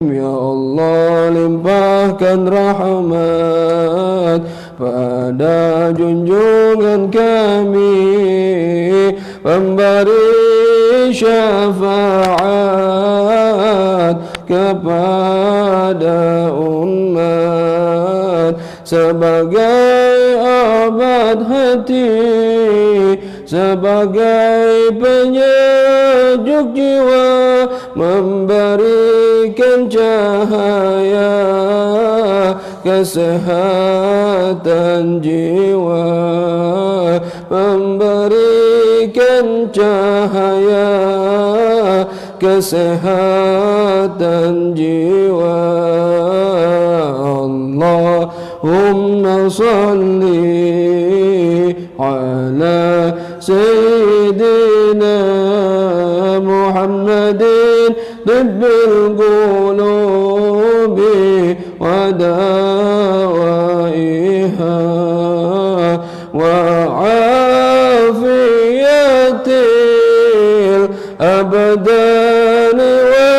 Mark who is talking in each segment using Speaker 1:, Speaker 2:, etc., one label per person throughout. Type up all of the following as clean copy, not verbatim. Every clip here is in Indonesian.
Speaker 1: Ya Allah, limpahkan rahmat pada junjungan kami, pemberi syafaat kepada umat, sebagai obat hati, sebagai penyejuk jiwa, memberikan cahaya kesehatan jiwa, memberikan cahaya kesehatan jiwa. Allahumma salli ala Sayyidina Muhammadin tibbil qulubi wa dawaiha wa afiyatil abdani wa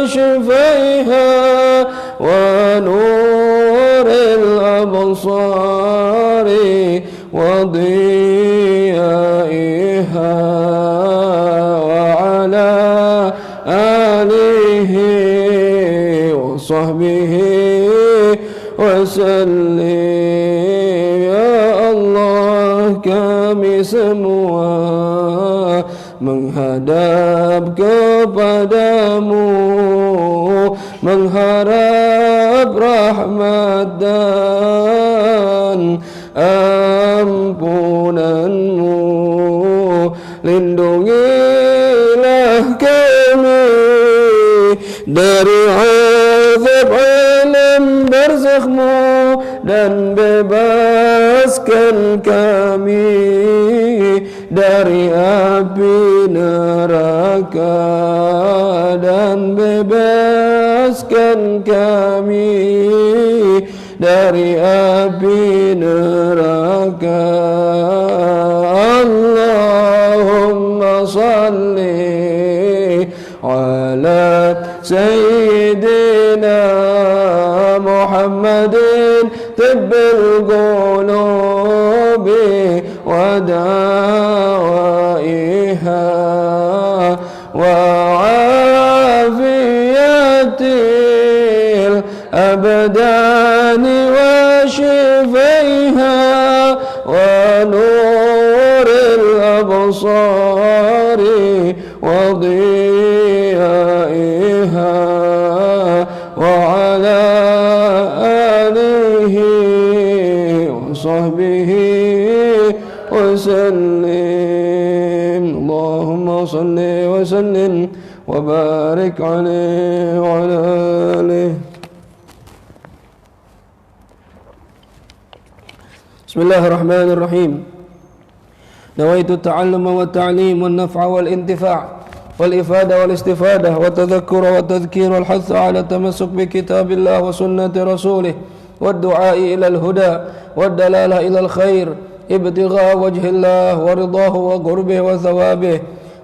Speaker 1: shifaiha wa nuril absari wa diyaiha wa ala alihi wa sahbihi wa sallim. Ya Allah, kami semua menghadap kepadamu, mengharap rahmat dan ampunanmu. Lindungilah kami dari azab alam barzakhmu dan bebaskan kami dari api neraka, dan bebaskan kami dari api neraka. Allahumma salli ala Sayyidina Muhammadin tibbil qulubi wa dawaiha wa afiyatil abdani wa shifaiha wa nuril absari wa diyaiha wa ala alihi wa sahbihi wa sallim. Allahumma salli wa sallim wa barik alaihi wa ala alihi. Bismillahirrahmanirrahim. Nawaitu ta'alluma wa ta'lim wa naf'a wal intifa' wal ifada wal istifadah wa tadhakkura wa tadhkir wal hath ala tamassuk bi kitabillah wa sunnati rasulih wa du'a'i ila al huda wa dalalah ila al khair ibtigha wajhillah wa ridahu wa qurbih wa thawabih.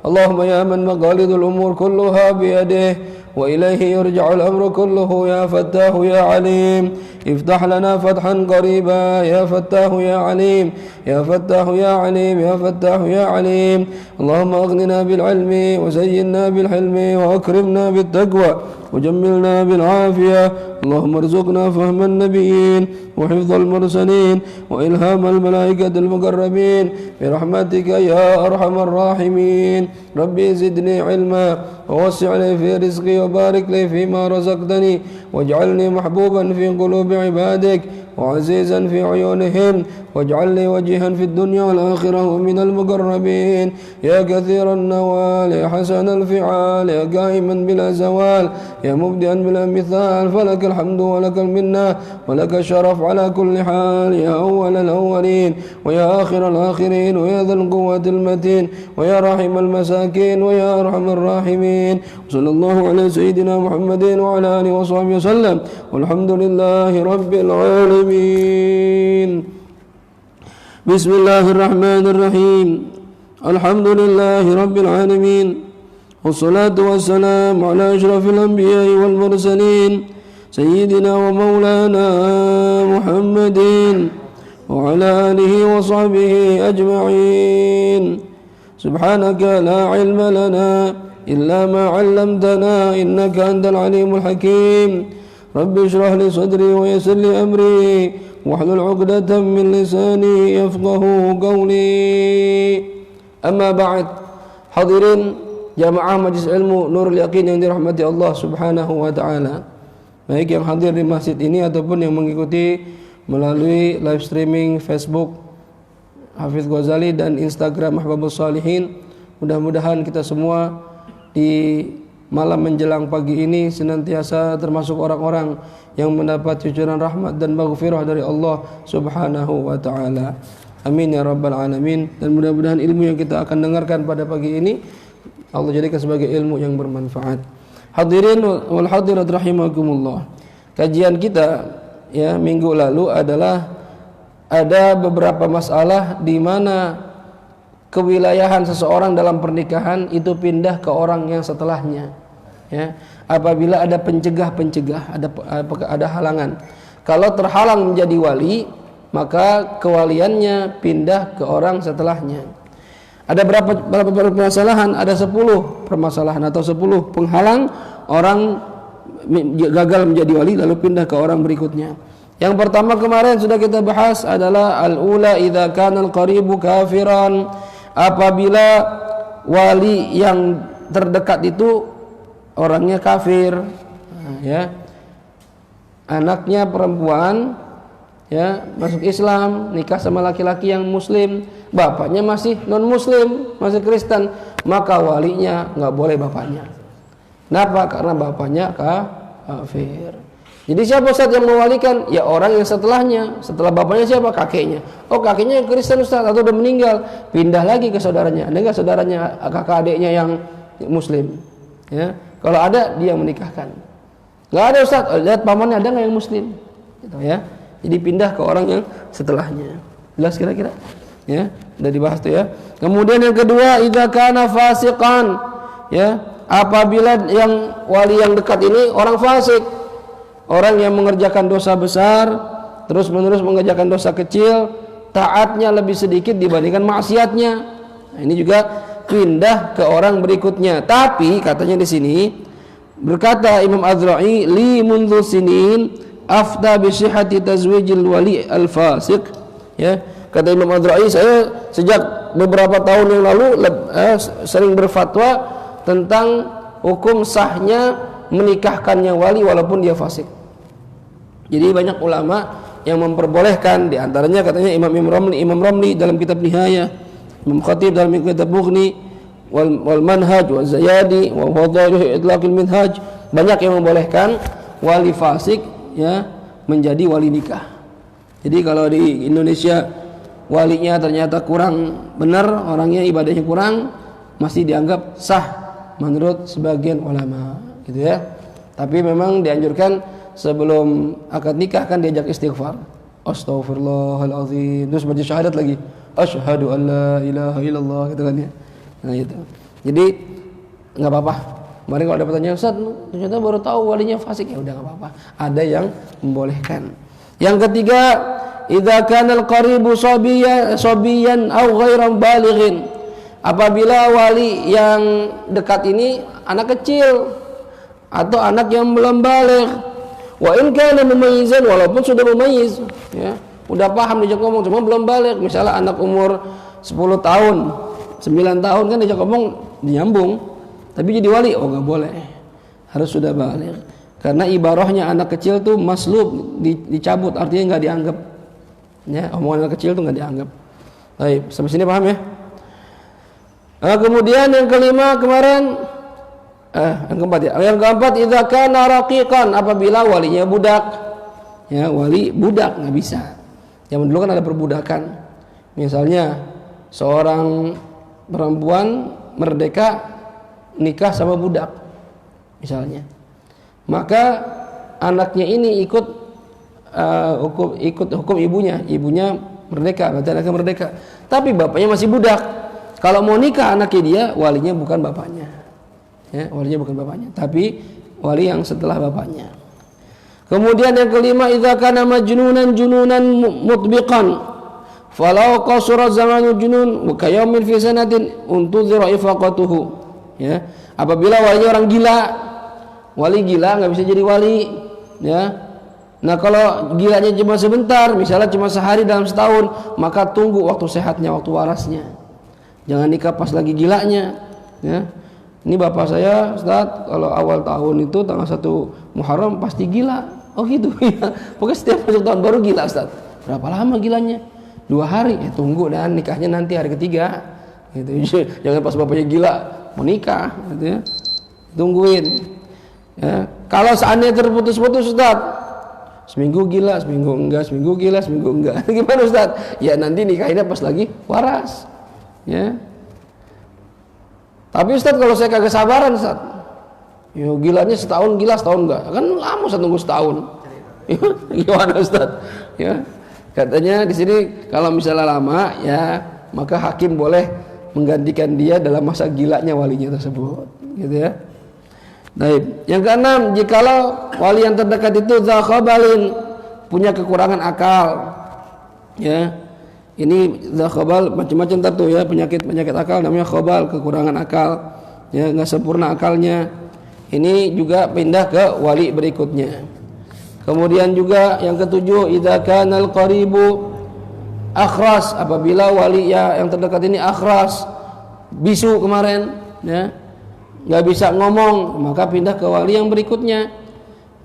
Speaker 1: Allahumma ya man maqalidul umur kulluha biyadih وإليه يرجع الأمر كله يا فتاه يا عليم افتح لنا فتحا قريبا يا فتاه يا عليم يا فتاه يا عليم يا فتاه يا عليم. اللهم أغننا بالعلم وزينا بالحلم وأكرمنا بالتقوى وجملنا بالعافية. اللهم ارزقنا فهم النبيين وحفظ المرسلين وإلهام الملائكة المقربين برحمتك يا أرحم الراحمين. ربي زدني علما ووسع لي في رزقي وبارك لي فيما رزقتني واجعلني محبوبا في قلوب عبادك وعزيزا في عيونهم واجعل لي وجها في الدنيا والآخرة ومن المقربين. يا كثير النوال يا حسن الفعال يا قائما بلا زوال يا مبدئا بلا مثال فلك الحمد ولك المنة ولك الشرف على كل حال. يا أول الأولين ويا آخر الآخرين ويا ذا القوة المتين ويا راحم المساكين ويا أرحم الراحمين. وصلى الله على سيدنا محمد وعلى آله وصحبه وسلم والحمد لله رب العالمين. بسم الله الرحمن الرحيم. الحمد لله رب العالمين والصلاة والسلام على أشرف الأنبياء والمرسلين سيدنا ومولانا محمد وعلى آله وصحبه أجمعين. سبحانك لا علم لنا إلا ما علمتنا إنك أنت العليم الحكيم. رب اشرح لي صدري ويسر لي أمري واحلل عقدة من لساني يفقه قولي. أما بعد. Hadirin jamaah Majelis Ilmu Nurul Yaqin yang dirahmati Allah Subhanahu wa taala. Baik yang hadir di masjid ini ataupun yang mengikuti melalui live streaming Facebook Hafidz Ghazali dan Instagram Ahbabus Shalihin. Mudah-mudahan kita semua di malam menjelang pagi ini senantiasa termasuk orang-orang yang mendapat cucuran rahmat dan maghfirah dari Allah Subhanahu wa taala. Amin ya rabbal alamin. Dan mudah-mudahan ilmu yang kita akan dengarkan pada pagi ini Allah jadikan sebagai ilmu yang bermanfaat. Hadirin wal hadirat rahimakumullah. Kajian kita ya minggu lalu adalah ada beberapa masalah di mana kewilayahan seseorang dalam pernikahan itu pindah ke orang yang setelahnya. Ya, apabila ada pencegah, ada halangan. Kalau terhalang menjadi wali, maka kewaliannya pindah ke orang setelahnya. Ada berapa permasalahan? Ada 10 permasalahan atau 10 penghalang orang gagal menjadi wali lalu pindah ke orang berikutnya. Yang pertama kemarin sudah kita bahas adalah al-ula idza kana al-qaribu kafiran. Apabila wali yang terdekat itu orangnya kafir, ya, anaknya perempuan, ya, masuk Islam, nikah sama laki-laki yang muslim, bapaknya masih non muslim, masih Kristen, maka walinya nggak boleh bapaknya. Kenapa? Karena bapaknya kafir. Jadi siapa Ustaz yang mewalikan? Ya orang yang setelahnya. Setelah bapaknya siapa? Kakeknya. Oh kakeknya yang Kristen Ustaz atau udah meninggal, pindah lagi ke saudaranya. Ada nggak saudaranya, kakak adiknya yang Muslim? Ya, kalau ada dia menikahkan. Nggak ada Ustaz, lihat pamannya ada nggak yang Muslim? Gitu ya. Jadi pindah ke orang yang setelahnya. Jelas kira-kira? Ya, udah dibahas tuh ya. Kemudian yang kedua, idza kana fasiqan. Ya, apabila yang wali yang dekat ini orang fasik. Orang yang mengerjakan dosa besar terus menerus mengerjakan dosa kecil, taatnya lebih sedikit dibandingkan maksiatnya. Nah, ini juga pindah ke orang berikutnya. Tapi katanya di sini berkata Imam Azra'i li mundu sinin afta bi sihhati tazwijil wali al-fasiq. Ya, kata Imam Azra'i, saya sejak beberapa tahun yang lalu sering berfatwa tentang hukum sahnya menikahkannya wali walaupun dia fasik. Jadi banyak ulama yang memperbolehkan, di antaranya katanya Imam Romli dalam kitab Nihayah, Imam Khatib dalam kitab Mughni, wal Manhaj wa Zayadi wa Wadhih Itlaqil Minhaj, banyak yang membolehkan wali fasik ya menjadi wali nikah. Jadi kalau di Indonesia walinya ternyata kurang benar, orangnya ibadahnya kurang, masih dianggap sah menurut sebagian ulama, gitu ya. Tapi memang dianjurkan sebelum akad nikah kan diajak istighfar. Astaghfirullahalazim. Terus baca syahadat lagi. Asyhadu an la ilaha illallah, gitu kan ya. Nah itu. Jadi enggak apa-apa. Kemarin kalau ada pertanyaan, Ustaz, ternyata baru tahu walinya fasik, ya udah enggak apa-apa. Ada yang membolehkan. Yang ketiga, idza kana al-qaribu sabiyan aw ghairan balighin. Apabila wali yang dekat ini anak kecil atau anak yang belum baligh, wa in kana mumayyizan, walaupun sudah mumayyiz, ya, udah paham diajak ngomong cuma belum baligh. Misalnya anak umur 10 tahun, 9 tahun kan diajak ngomong nyambung, tapi jadi wali, oh enggak boleh. Harus sudah baligh. Karena ibarahnya anak kecil tuh maslub, dicabut, artinya enggak dianggap. Ya, omongan anak kecil tuh enggak dianggap. Baik, sampai sini paham ya? Kemudian yang kelima kemarin yang keempat ya. Yang keempat, idza kana raqiqan, apabila walinya budak. Ya, wali budak enggak bisa. Zaman dulu kan ada perbudakan. Misalnya seorang perempuan merdeka nikah sama budak misalnya. Maka anaknya ini ikut hukum ibunya. Ibunya merdeka, berarti anaknya merdeka. Tapi bapaknya masih budak. Kalau mau nikah anaknya dia, walinya bukan bapaknya. Ya, walinya bukan bapaknya, tapi wali yang setelah bapaknya. Kemudian yang kelima, idza kana majnunan jununan mutbiqan falau qasara zamanu junun wa kayaumin fi sanatin untuzira ifaqatuhu. Ya, apabila walinya orang gila, wali gila nggak bisa jadi wali, ya. Nah, kalau gilanya cuma sebentar, misalnya cuma sehari dalam setahun, maka tunggu waktu sehatnya, waktu warasnya. Jangan nikah pas lagi gilanya, ya. Ini bapak saya, Ustaz, kalau awal tahun itu tanggal 1 Muharram pasti gila. Oh gitu ya. Pokoknya setiap masuk tahun baru gila, Ustaz. Berapa lama gilanya? 2 hari. Ya tunggu dan nikahnya nanti hari ketiga. Gitu. Jangan pas bapaknya gila mau nikah, gitu ya. Tungguin. Ya. Kalau seandainya terputus-putus, Ustaz, seminggu gila, seminggu enggak, seminggu gila, seminggu enggak. Gimana, Ustaz? Ya nanti nikahnya pas lagi waras. Ya. Tapi Ustaz, kalau saya kagak sabaran, Ustaz, ya gilanya setahun gila, setahun enggak, kan lama Ustaz nunggu setahun. Gimana, Ustaz? Ya, katanya di sini kalau misalnya lama, ya maka hakim boleh menggantikan dia dalam masa gilanya walinya tersebut, gitu ya. Baik. Yang keenam, jikalau wali yang terdekat itu zakhabalin, punya kekurangan akal, ya. Ini zakhabal macam-macam tentu ya, penyakit akal namanya khabal, kekurangan akal, ya, enggak sempurna akalnya. Ini juga pindah ke wali berikutnya. Kemudian juga yang ketujuh, idza kanal qaribu akhras, apabila wali ya yang terdekat ini akhras, bisu kemarin, ya, enggak bisa ngomong, maka pindah ke wali yang berikutnya.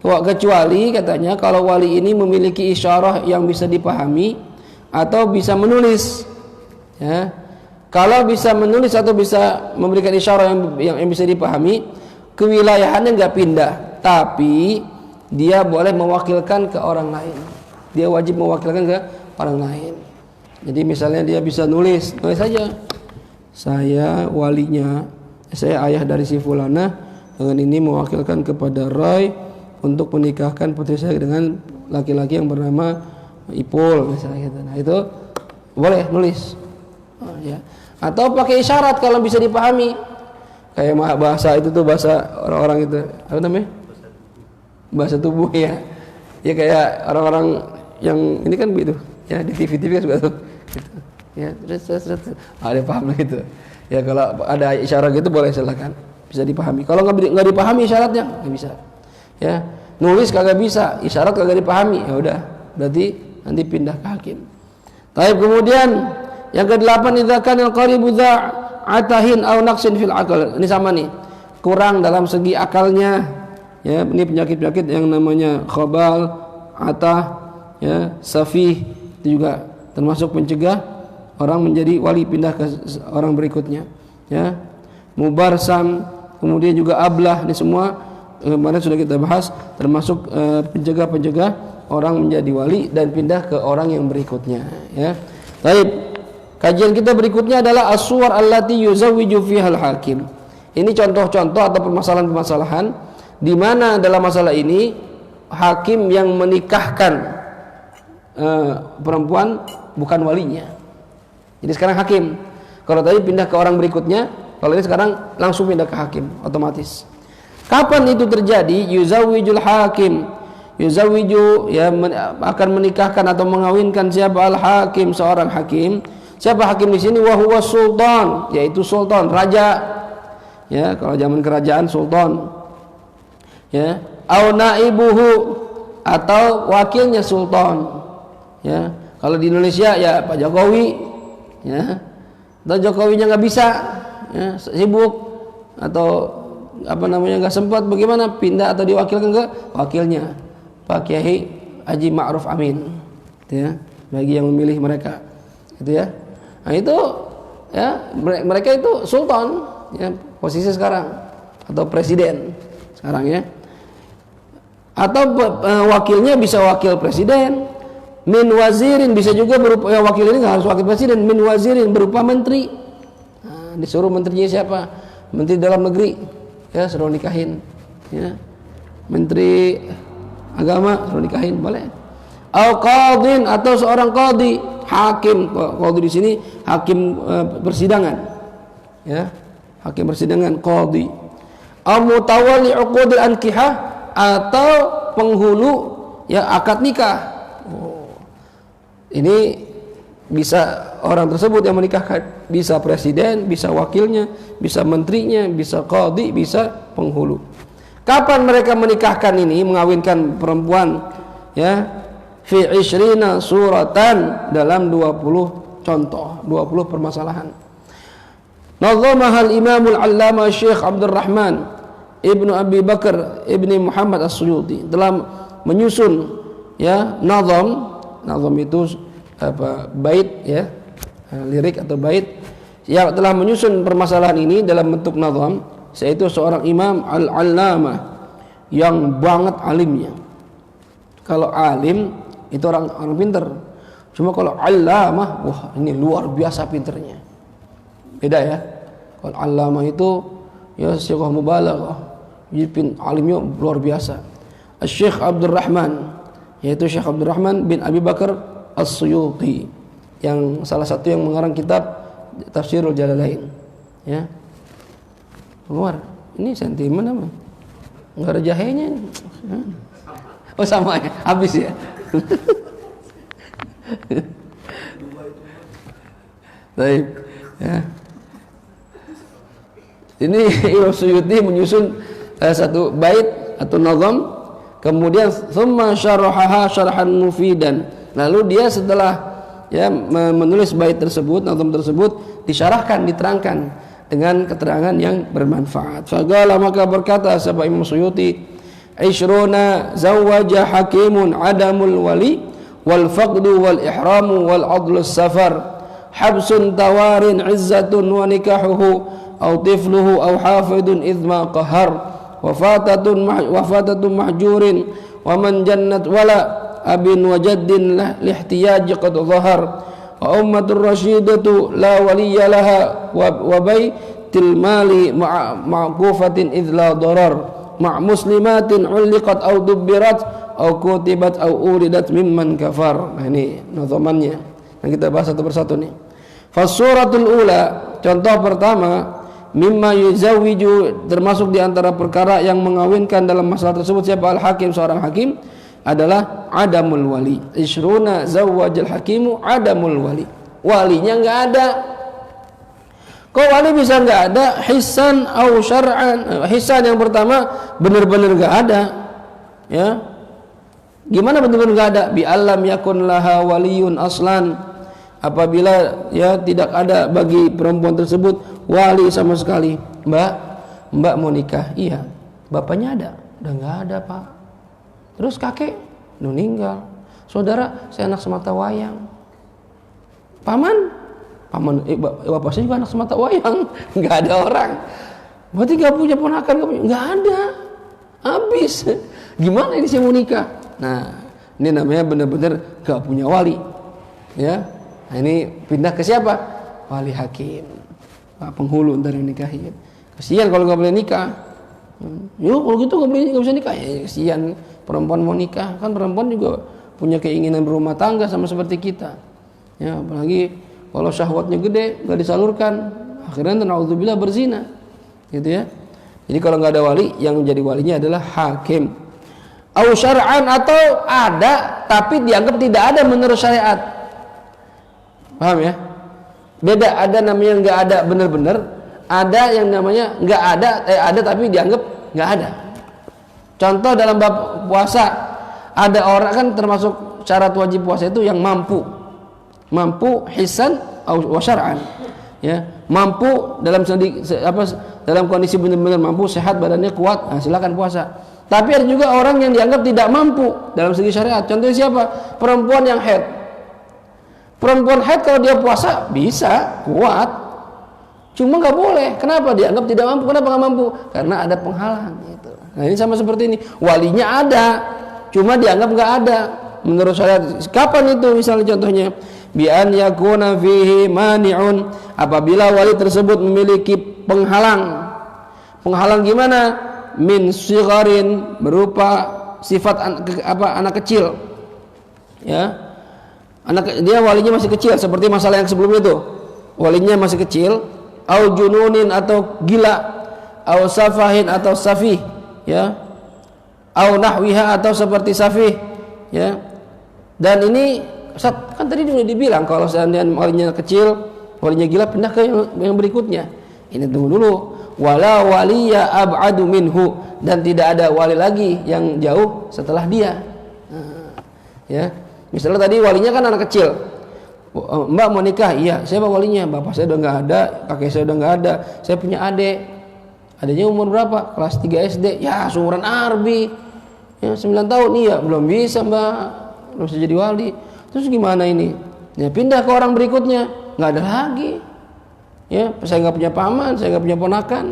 Speaker 1: Kecuali katanya kalau wali ini memiliki isyarah yang bisa dipahami atau bisa menulis, ya. Kalau bisa menulis atau bisa memberikan isyarat yang bisa dipahami, kewilayahannya nggak pindah, tapi dia boleh mewakilkan ke orang lain. Dia wajib mewakilkan ke orang lain. Jadi misalnya dia bisa nulis saja, saya walinya, saya ayah dari si fulana, dengan ini mewakilkan kepada Roy untuk menikahkan putri saya dengan laki-laki yang bernama Ipul misalnya gitu. Nah itu boleh nulis, ya. Atau pakai isyarat kalau bisa dipahami. Kayak bahasa itu tuh, bahasa orang-orang itu apa namanya? Bahasa tubuh, ya. Ya kayak orang-orang yang ini kan begitu, ya, di TV kan juga tuh. Gitu. Ya, terus ada paham gitu. Ya kalau ada isyarat gitu boleh, silakan, bisa dipahami. Kalau nggak dipahami isyaratnya nggak bisa. Ya, nulis kagak bisa, isyarat kagak dipahami, ya udah, berarti nanti pindah ke hakim. Taib. Kemudian yang ke-8, idza kana al-qaribu atahin aw naqsin fil aql. Ini sama nih, kurang dalam segi akalnya, ya. Ini penyakit-penyakit yang namanya khabal, atah, ya, safih, itu juga termasuk pencegah orang menjadi wali pindah ke orang berikutnya, ya. Mubarsam, kemudian juga ablah, ini semua kemarin sudah kita bahas, termasuk pencegah-pencegah orang menjadi wali dan pindah ke orang yang berikutnya, ya. Baik. Kajian kita berikutnya adalah as-suwar allati yuzawwiju fiha al-hakim. Ini contoh-contoh atau permasalahan-permasalahan di mana dalam masalah ini hakim yang menikahkan perempuan bukan walinya. Jadi sekarang hakim. Kalau tadi pindah ke orang berikutnya, kalau ini sekarang langsung pindah ke hakim otomatis. Kapan itu terjadi? Yuzawwijul hakim, yuzawwiju, ya, akan menikahkan atau mengawinkan siapa? Al-hakim, seorang hakim. Siapa hakim di sini? Wa huwa sultan, yaitu sultan, raja. Ya, kalau zaman kerajaan sultan. Ya, au naibuhu, atau wakilnya sultan. Ya, kalau di Indonesia ya Pak Jokowi, ya. Atau Jokowinya nggak bisa, ya, sibuk atau apa namanya nggak sempat, bagaimana? Pindah atau diwakilkan ke wakilnya, Pak Kiai Haji Ma'ruf Amin, gitu ya, bagi yang memilih mereka, gitu ya. Nah itu, ya, mereka itu sultan, ya, posisi sekarang, atau presiden sekarang, ya. Atau wakilnya bisa wakil presiden, min wazirin, bisa juga berupa, ya, wakil ini nggak harus wakil presiden, min wazirin, berupa menteri. Nah, disuruh menterinya siapa? Menteri dalam negeri, ya, suruh nikahin, ya. Menteri agama suruh nikahin, boleh. Au qadhin, atau seorang qadhi, hakim. Qadhi di sini hakim persidangan, ya, hakim persidangan, qadhi. Mutawalli uqudil ankihah, atau penghulu ya akad nikah. Ini bisa orang tersebut yang menikahkan, bisa presiden, bisa wakilnya, bisa menterinya, bisa qadhi, bisa penghulu. Kapan mereka menikahkan ini, mengawinkan perempuan ya? Fi 20 suratan, dalam 20 contoh, 20 permasalahan. Nazamahal Imamul Allama Syekh Abdurrahman Ibnu Abi Bakar Ibni Muhammad As-Suyuti dalam menyusun ya nazam itu bait ya, lirik atau bait yang telah menyusun permasalahan ini dalam bentuk nazam, yaitu seorang imam al-allamah yang banget alimnya. Kalau alim itu orang pinter, cuma kalau allamah, wah ini luar biasa pinternya, beda ya. Kalau allamah itu ya sighah mubalaghah, jadi alimnya luar biasa. Syekh Abdurrahman, yaitu Syekh Abdurrahman bin Abi Bakar As-Suyuti, yang salah satu yang mengarang kitab Tafsirul Jalalain ya. Keluar ini sentimen apa? Enggak ada jahenya. Oh sama ya, habis ya. Baik ya. Ini Imam Suyuti menyusun satu bait atau nazam, kemudian thumma syarahaha syarhan mufidan. Lalu dia setelah ya menulis bait tersebut, nazam tersebut disyarahkan, diterangkan dengan keterangan yang bermanfaat. Faqala, maka berkata sahabat Imam Suyuti, 20 zawwaja hakimun adamul wali wal faqdu wal ihramu wal adlus safar habsun tawarin izzatun wa nikahuhu aw tifluhu aw hafidun idma qahar wafatatun mahjurin wa man jannat wala abin wa jaddin lihtiyaj qad zahar wa ummatur rasyidatu la waliya laha wa baitil mali ma'qufatin idh la darar ma' muslimatin uliqat aw dubbirat aw kutibat aw uridat mimman kafar. Nah ini nazamannya yang kita bahas satu persatu nih. Fasuratul ula, contoh pertama, mimma yuzawwiju, termasuk di antara perkara yang mengawinkan dalam masalah tersebut siapa al-hakim, seorang hakim, adalah adamul wali. 20 zawwajal hakimu adamul wali, walinya enggak ada. Kok wali bisa enggak ada? Hisan au syar'an. Hisan yang pertama benar-benar enggak ada ya. Gimana benar-benar enggak ada? Bi allam yakun laha waliyun aslan, apabila ya tidak ada bagi perempuan tersebut wali sama sekali. Mbak mau nikah, iya, bapaknya ada? Udah enggak ada pak. Terus kakek meninggal, saudara saya anak semata wayang, paman bapak saya juga anak semata wayang, nggak ada orang, berarti nggak punya ponakan, nggak ada, habis. Gimana ini saya mau nikah? Nah ini namanya benar-benar nggak punya wali ya. Nah ini pindah ke siapa? Wali hakim, penghulu ntar yang nikahin. Kasihan kalau nggak boleh nikah. Yuk kalau gitu nggak bisa nikah ya, kasihan. Perempuan mau nikah, kan perempuan juga punya keinginan berumah tangga sama seperti kita ya, apalagi kalau syahwatnya gede nggak disalurkan, akhirnya naudzubillah berzina gitu ya. Jadi kalau nggak ada wali, yang menjadi walinya adalah hakim. Au syar'an, atau ada tapi dianggap tidak ada menurut syariat. Paham ya? Beda, ada namanya nggak ada benar-benar, ada yang namanya nggak ada, ada tapi dianggap nggak ada. Contoh dalam bab puasa, ada orang kan termasuk syarat wajib puasa itu yang mampu hisan wa syar'an ya, mampu dalam kondisi benar-benar mampu, sehat badannya kuat, nah silakan puasa. Tapi ada juga orang yang dianggap tidak mampu dalam segi syariat. Contohnya siapa? Perempuan yang haid. Perempuan haid kalau dia puasa bisa kuat, cuma nggak boleh. Kenapa? Dianggap tidak mampu. Kenapa nggak mampu? Karena ada penghalang gitu. Nah ini sama seperti ini, walinya ada, cuma dianggap nggak ada menurut syariat. Kapan itu? Misalnya contohnya, bi an yakuna fihi mani'un, apabila wali tersebut memiliki penghalang. Penghalang gimana? Min sigharin, berupa sifat anak kecil ya. Dia walinya masih kecil, seperti masalah yang sebelumnya itu, walinya masih kecil. Au jununin, atau gila. au safahin atau safih, ya, au nahwiha atau seperti safih, ya. Dan ini Ustaz, kan tadi sudah dibilang kalau seandainya walinya kecil, walinya gila, pindah ke yang berikutnya. Ini tunggu dulu. Wala waliya ab'adu minhu, dan tidak ada wali lagi yang jauh setelah dia. Ya, misalnya tadi walinya kan anak kecil. Mbak mau nikah, iya. Siapa walinya? Bapak saya udah nggak ada, kakek saya udah nggak ada. Saya punya adik. Adiknya umur berapa? Kelas 3 SD. Ya, seumuran Arbi. Ya, 9 tahun. Iya, belum bisa Mbak, belum bisa jadi wali. Terus gimana ini? Ya pindah ke orang berikutnya, nggak ada lagi. Ya, saya nggak punya paman, saya nggak punya ponakan.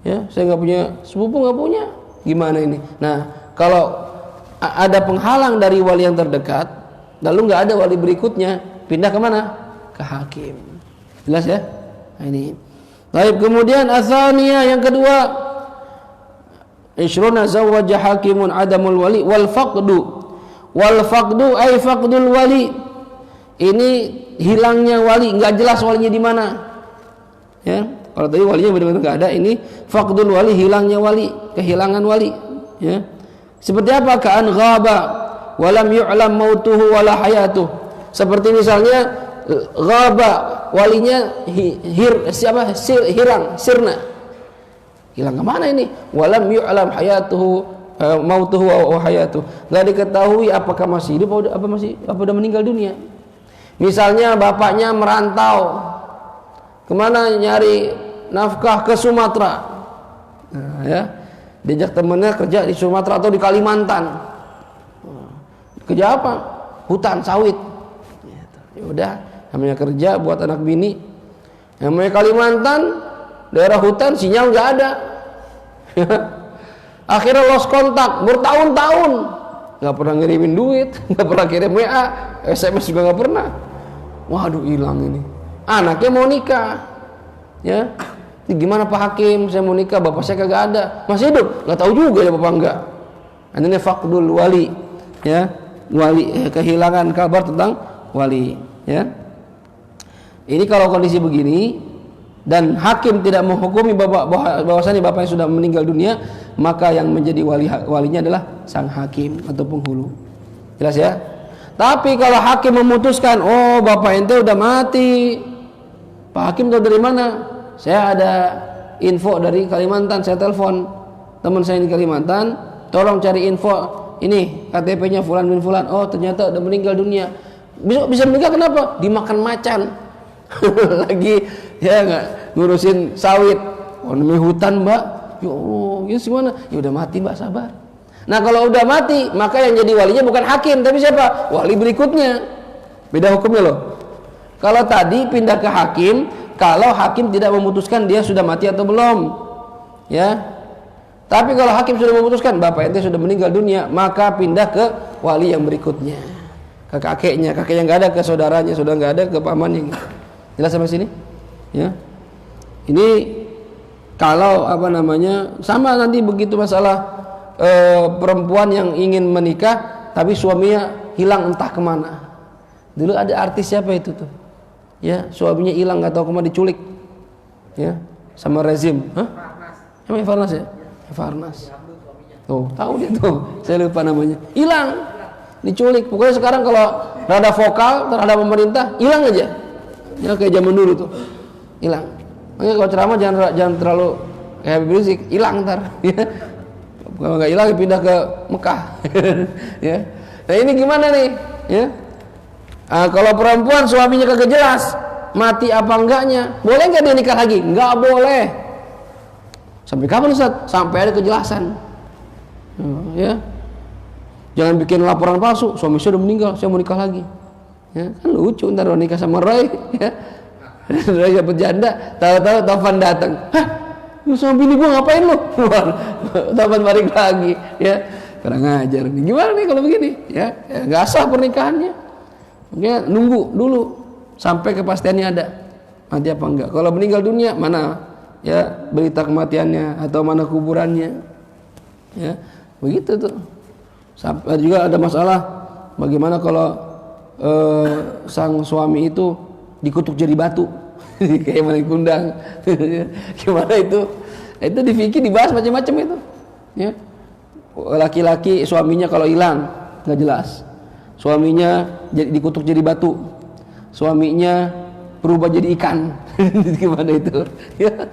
Speaker 1: Ya, saya nggak punya sepupu, nggak punya. Gimana ini? Nah, kalau ada penghalang dari wali yang terdekat, lalu nggak ada wali berikutnya, pindah ke mana? Ke hakim. Jelas ya? Nah, ini. Baik, kemudian atsaniyah yang kedua, isyruna zawwaja hakimun adamul wali wal faqdu. Wal faqdu ay faqdul wali. Ini hilangnya wali, nggak jelas walinya di mana. Ya, kalau tadi walinya benar-benar nggak ada, ini faqdul wali, hilangnya wali, kehilangan wali. Ya, seperti apa? Ka'an ghaba walam yu'lam mautuhu wala hayatuh. Seperti misalnya ghaba, walinya hilang, sirna. Hilang ke mana ini? Walam yu'lam hayatuhu mautuhu wa hayatuh. Enggak diketahui apakah masih hidup apa udah meninggal dunia. Misalnya bapaknya merantau kemana nyari nafkah, ke Sumatera. Nah, ya. Diajak temennya kerja di Sumatera atau di Kalimantan. Kerja apa? Hutan sawit. Ya udah, namanya kerja buat anak bini. Namanya Kalimantan, daerah hutan, sinyal nggak ada. Akhirnya lost kontak bertahun-tahun, nggak pernah ngirimin duit, nggak pernah kirim WA, SMS juga nggak pernah. Waduh, hilang ini. Anaknya mau nikah, ya. Ini gimana Pak Hakim? Saya mau nikah, bapak saya kagak ada, masih hidup, nggak tahu juga ya bapak enggak. Ini faqdul wali, ya, wali, kehilangan kabar tentang wali, ya. Ini kalau kondisi begini dan hakim tidak menghukumi bahwasanya bapaknya sudah meninggal dunia, maka yang menjadi walinya adalah sang hakim atau penghulu. Jelas ya? Tapi kalau hakim memutuskan, oh bapak ente udah mati, Pak Hakim tahu dari mana? Saya ada info dari Kalimantan, saya telepon teman saya di Kalimantan, tolong cari info ini KTP-nya Fulan bin Fulan. Oh ternyata udah meninggal dunia. Bisa meninggal kenapa? Dimakan macan. Lagi ya nggak ngurusin sawit, namanya hutan Mbak. Ya Allah, ini gimana? Ya udah mati Mbak, sabar. Nah kalau udah mati, maka yang jadi walinya bukan hakim, tapi siapa? Wali berikutnya. Beda hukumnya loh. Kalau tadi pindah ke hakim, kalau hakim tidak memutuskan dia sudah mati atau belum, ya. Tapi kalau hakim sudah memutuskan bapak ente sudah meninggal dunia, maka pindah ke wali yang berikutnya, ke kakeknya, kakek yang nggak ada, ke saudaranya, sudah nggak ada, ke pamannya. Jelas sampai sini? Ya. Ini kalau sama nanti begitu masalah perempuan yang ingin menikah tapi suaminya hilang entah kemana. Dulu ada artis siapa itu tuh? Ya, suaminya hilang nggak tahu kemana, diculik. Ya, sama rezim. Hah? Emang Farnas ya? Farnas. Tuh, tahu dia tuh. Saya lupa namanya. Hilang. Diculik. Pokoknya sekarang kalau rada vokal terhadap pemerintah, hilang aja. Ya kayak zaman dulu tuh. Hilang. Makanya kalau ceramah jangan terlalu kayak Habib Rizik, hilang ntar. Ya. Kalau nggak hilang pindah ke Mekah. Ya. Nah ini gimana nih? Ya. Kalau perempuan suaminya kagak jelas mati apa enggaknya, boleh nggak dia nikah lagi? Nggak boleh. Sampai kapan Ustaz? Sampai ada kejelasan. Ya. Jangan bikin laporan palsu, suami saya udah meninggal, saya mau nikah lagi. Ya, kan lucu ntar nikah sama Roy, ya. Roy dapat janda, tahu-tahu Taufan datang. Hah? Lu sama bini gua ngapain lu? Taufan balik lagi, ya. Kurang ajar nih. Gimana nih kalau begini? Ya, nggak sah pernikahannya. Oke, nunggu dulu sampai kepastiannya ada. Mati apa enggak? Kalau meninggal dunia, mana ya berita kematiannya atau mana kuburannya? Ya, begitu tuh. Sampai juga ada masalah bagaimana kalau sang suami itu dikutuk jadi batu kayak maling kundang. Gimana itu? Itu di fikih dibahas macam-macam itu. Ya. Laki-laki suaminya kalau hilang nggak jelas. Suaminya dikutuk jadi batu. Suaminya berubah jadi ikan. Gimana itu? Ya.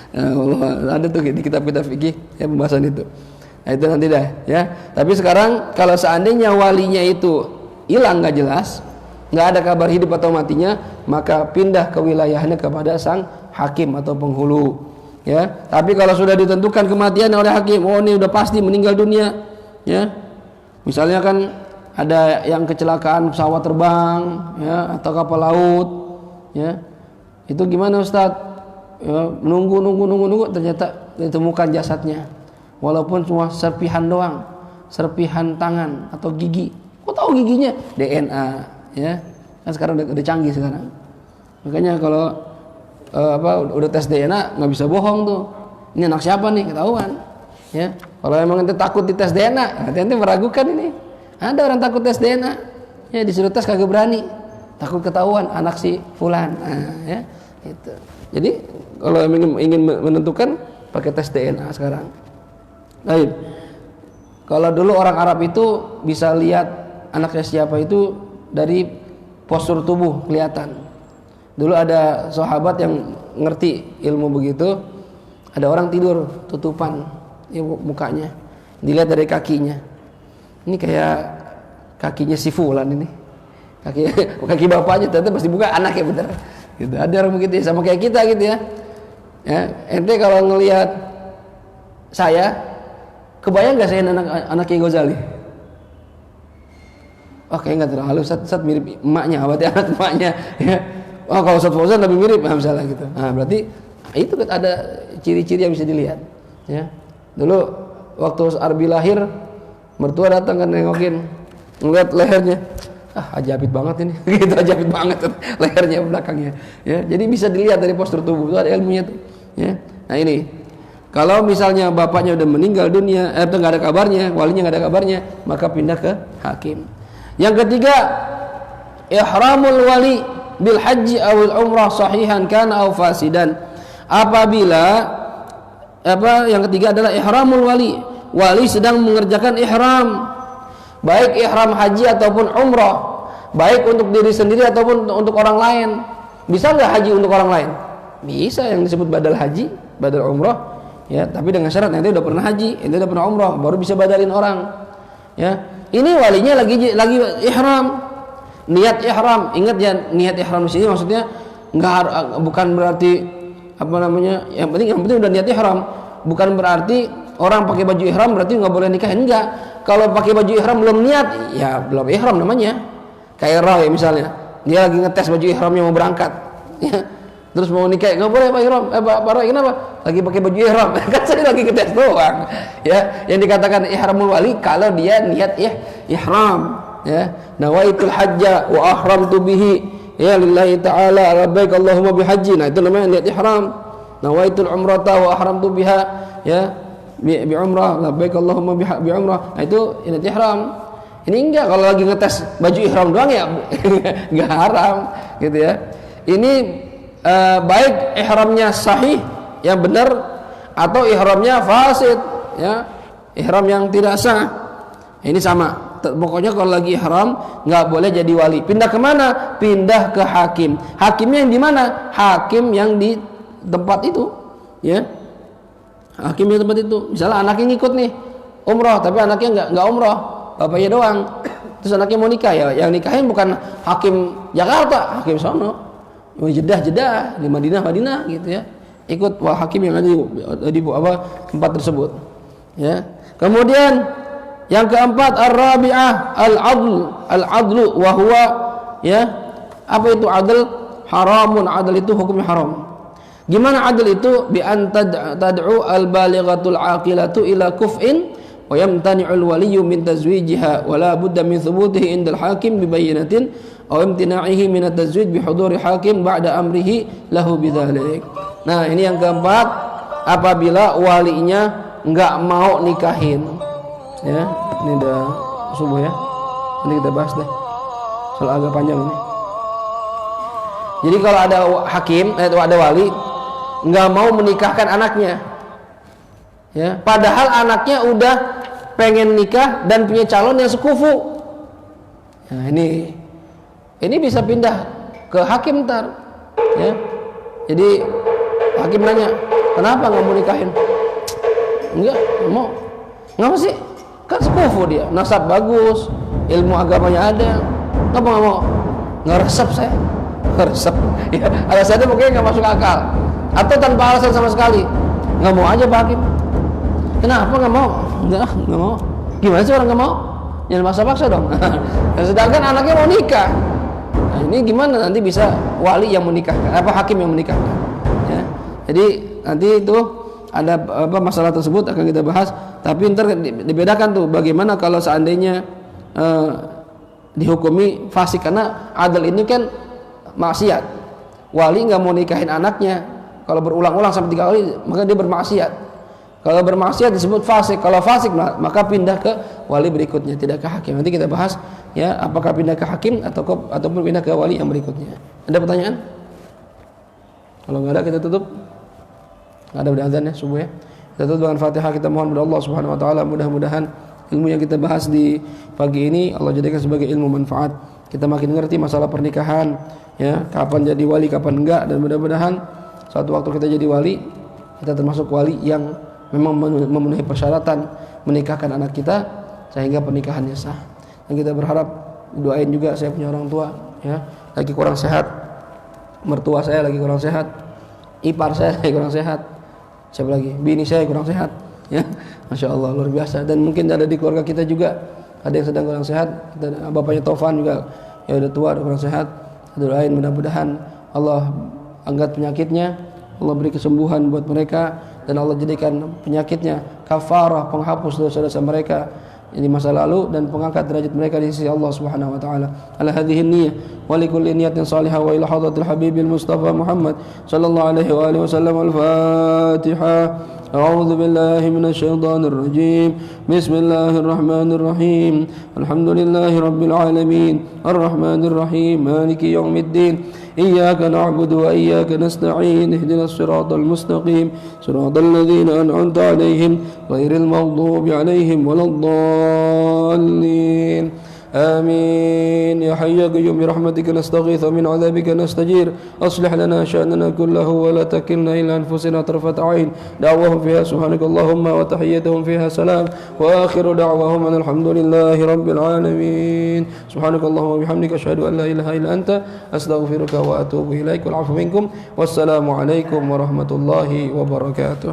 Speaker 1: Nah, Allah, ada tuh di kitab-kitab fikih ya pembahasan itu. Nah, itu nanti dah ya. Tapi sekarang kalau seandainya walinya itu hilang nggak jelas, nggak ada kabar hidup atau matinya, maka pindah ke wilayahnya kepada sang hakim atau penghulu. Ya. Tapi kalau sudah ditentukan kematian oleh hakim, oh ini udah pasti meninggal dunia, ya. Misalnya kan ada yang kecelakaan pesawat terbang, ya, atau kapal laut, ya. Itu gimana Ustadz? Ya, nunggu ternyata ditemukan jasadnya. Walaupun cuma serpihan doang, serpihan tangan atau gigi. Kok tahu giginya? DNA, ya. Kan sekarang udah canggih sekarang. Makanya kalau udah tes DNA nggak bisa bohong tuh. Ini anak siapa nih? Ketahuan. Ya. Kalau emang ente takut dites DNA, ente meragukan ini. Ada orang takut tes DNA. Ya disuruh tes kagak berani. Takut ketahuan anak si fulan. Nah, ya. Itu. Jadi kalau ingin menentukan pakai tes DNA sekarang. Baik. Kalau dulu orang Arab itu bisa lihat anaknya siapa itu dari postur tubuh kelihatan. Dulu ada sahabat yang ngerti ilmu begitu. Ada orang tidur tutupan mukanya. Dilihat dari kakinya. Ini kayak kakinya si fulan ini. Kaki bapaknya ternyata pasti buka anaknya bener. Gitu. Ada orang begitu ya, sama kayak kita gitu ya. Ya, ente kalau ngelihat saya, kebayang nggak saya anak Kiai Ghazali? Oh kayak nggak terlalu, Ustaz mirip emaknya, berarti anak emaknya. Ya. Oh kalau Ustaz Fauzan lebih mirip, misalnya gitu. Nah berarti itu ada ciri-ciri yang bisa dilihat. Ya. Dulu waktu Arbi lahir, mertua datang kan nengokin, ngeliat lehernya. Ajaib banget ini, gitu ajaib banget lehernya belakangnya. Ya, jadi bisa dilihat dari postur tubuh itu ada ilmunya tuh. Ya, nah ini kalau misalnya bapaknya udah meninggal dunia, itu nggak ada kabarnya, walinya nggak ada kabarnya, maka pindah ke hakim. Yang ketiga, ihramul wali bil haji awil umrah sahihan kana aw fasidan. Apabila yang ketiga adalah ihramul wali sedang mengerjakan ihram. Baik ihram haji ataupun umrah, baik untuk diri sendiri ataupun untuk orang lain. Bisa nggak haji untuk orang lain? Bisa, yang disebut badal haji, badal umrah, ya. Tapi dengan syarat nanti udah pernah haji, nanti udah pernah umrah, baru bisa badalin orang. Ya, ini walinya lagi ihram, niat ihram. Ingat ya, niat ihram di sini maksudnya bukan berarti yang penting udah niat ihram. Bukan berarti orang pakai baju ihram berarti nggak boleh nikah, enggak. Kalau pakai baju ihram belum niat, ya belum ihram namanya. Kayak Roy misalnya, dia lagi ngetes baju ihramnya mau berangkat, ya. Terus mau nikah, nggak boleh Pak Ihram. Pak Roy kenapa? Lagi pakai baju ihram, kan saya lagi ngetes doang. Ya, yang dikatakan ihramul wali kalau dia niat ihram, ya. Nawaitul hajja wa ahramtu bihi, ya lillahi ta'ala labbaik Allahumma bihaji. Nah itu namanya niat ihram. Nawaitul umrata wa ahramtu biha, ya. Bi umrah labbaik Allahumma bi umrah. Nah itu niat ihram. Ini enggak, kalau lagi ngetes baju ihram doang ya enggak haram gitu ya. Ini baik ihramnya sahih yang benar atau ihramnya fasid, ya. Ihram yang tidak sah. Ini sama. Pokoknya kalau lagi ihram enggak boleh jadi wali. Pindah ke mana? Pindah ke hakim. Hakimnya yang di mana? Hakim yang di tempat itu, ya. Hakim di tempat itu. Misalnya anaknya ngikut nih umroh, tapi anaknya enggak umroh, bapaknya doang. Terus anaknya mau nikah, ya yang nikahin bukan hakim Jakarta, hakim sono, Jeddah di Madinah gitu ya. Ikut hakim yang ada di tempat tersebut, ya. Kemudian yang keempat ar-rabi'ah al-adlu wa huwa, ya. Apa itu adl? Haramun. Adl itu hukumnya haram. Gimana adil itu? Bi an tad'u al-balighatul aqilatu ila kuf'in wa yamtani'ul waliyyu min tazwijiha wa la budda min thubutihi indal hakim bi bayyinatin aw imtina'ihi min at-tazwij bi huduri hakim ba'da amrihi lahu bidzalik. Nah, ini yang keempat, apabila walinya enggak mau nikahin. Ya, ini udah subuh ya. Nanti kita bahas deh. Soal agak panjang ini. Jadi kalau ada hakim atau ada wali nggak mau menikahkan anaknya, Ya, padahal anaknya udah pengen nikah dan punya calon yang sekufu. Nah, ini bisa pindah ke hakim ntar, ya. Jadi hakim nanya, kenapa nggak mau nikahin? Enggak mau. Ngapa sih? Kan sekufu dia, nasab bagus, ilmu agamanya ada. Ngapa nggak mau? Nggak resep saya. Resep. Ya, alasannya mungkin nggak masuk akal. Atau tanpa alasan sama sekali. Nggak mau aja Pak Hakim. Kenapa nggak mau? Nggak mau. Gimana sih orang nggak mau? Jangan maksa-maksa dong. Sedangkan anaknya mau nikah. Nah, ini gimana nanti bisa wali yang menikahkan? Apa hakim yang menikahkan? Ya. Jadi nanti itu ada apa masalah tersebut akan kita bahas. Tapi ntar dibedakan tuh bagaimana kalau seandainya dihukumi fasik, karena adil ini kan maksiat. Wali nggak mau nikahin anaknya, kalau berulang-ulang sampai 3 kali maka dia bermaksiat. Kalau bermaksiat disebut fasik. Kalau fasik maka pindah ke wali berikutnya, tidak ke hakim. Nanti kita bahas ya apakah pindah ke hakim ataupun pindah ke wali yang berikutnya. Ada pertanyaan? Kalau nggak ada kita tutup. Nggak ada azan ya subuh ya. Kita tutup dengan Fatihah, kita mohon kepada Allah Subhanahu wa taala mudah-mudahan ilmu yang kita bahas di pagi ini Allah jadikan sebagai ilmu manfaat. Kita makin ngerti masalah pernikahan, ya, kapan jadi wali, kapan enggak, dan mudah-mudahan suatu waktu kita jadi wali, kita termasuk wali yang memang memenuhi persyaratan menikahkan anak kita sehingga pernikahannya sah. Dan kita berharap doain juga, saya punya orang tua, ya, lagi kurang sehat, mertua saya lagi kurang sehat, ipar saya lagi kurang sehat, siapa lagi, bini saya kurang sehat, ya, masya Allah luar biasa. Dan mungkin ada di keluarga kita juga ada yang sedang kurang sehat. Bapaknya Taufan juga ya udah tua, udah kurang sehat. Doain mudah-mudahan Allah angkat penyakitnya, Allah beri kesembuhan buat mereka, dan Allah jadikan penyakitnya kafarah, penghapus dosa-dosa mereka di masa lalu dan pengangkat derajat mereka di sisi Allah Subhanahu wa taala. Ala hadhihi niyyah wa likulli niyatin salihah wa ila hadratil habibil mustafa Muhammad sallallahu alaihi wa alihi wasallam. Al-Fatihah. أعوذ بالله من الشيطان الرجيم. بسم الله الرحمن الرحيم. الحمد لله رب العالمين الرحمن الرحيم مالك يوم الدين إياك نعبد وإياك نستعين اهدنا الصراط المستقيم صراط الذين أنعمت عليهم غير المغضوب عليهم ولا الضالين آمين. يا حي يا قيوم برحمتك نستغيث ومن عذابك نستجير أصلح لنا شأننا كله ولا تكلنا إلى أنفسنا طرفة عين. دعوهم فيها سبحانك اللهم وتحيتهم فيها سلام وآخر دعوهم أن الحمد لله رب العالمين. سبحانك اللهم وبحمدك أشهد أن لا إله إلا أنت أستغفرك وأتوب إليك والعفو منكم والسلام عليكم ورحمة الله وبركاته.